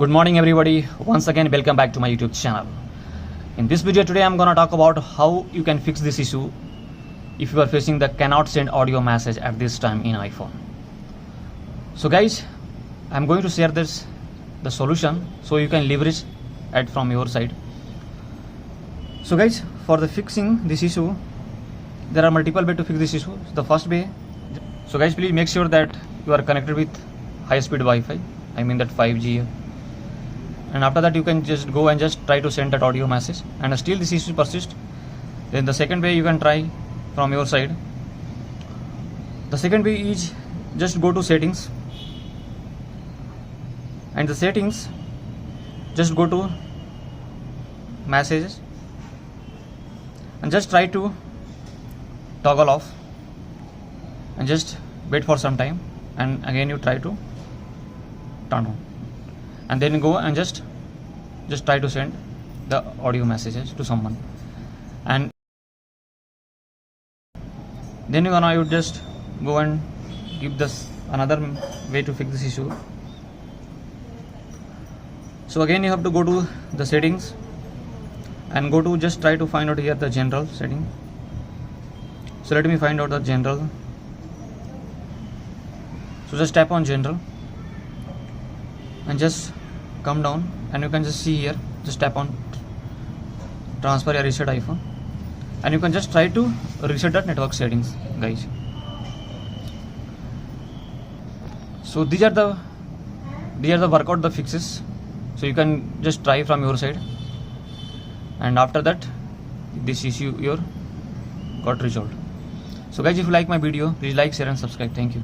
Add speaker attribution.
Speaker 1: Good morning everybody, once again welcome back to my YouTube channel. In this video today I'm gonna talk about how you can fix this issue if you are facing the cannot send audio message at this time in iPhone. So guys, I'm going to share the solution so you can leverage it from your side. So guys, for the fixing this issue, there are multiple ways to fix this issue. The first way, so guys, please make sure that you are connected with high speed Wi-Fi, I mean that 5G, and after that you can just go and just try to send that audio message and still this issue persists. Then the second way you can try from your side. The second way is just go to settings, and the settings just go to messages and just try to toggle off and just wait for some time, and again you try to turn on, and then go and just try to send the audio messages to someone. And then you just go and give this another way to fix this issue. So again you have to go to the settings and go to just try to find out here the general setting. So let me find out the general. So just tap on general and just come down, and you can just see here, just tap on transfer or reset iPhone, and you can just try to reset that network settings, guys. So these are the workout, the fixes. So you can just try from your side, and after that this issue got resolved. So guys, if you like my video, please like, share and subscribe. Thank you.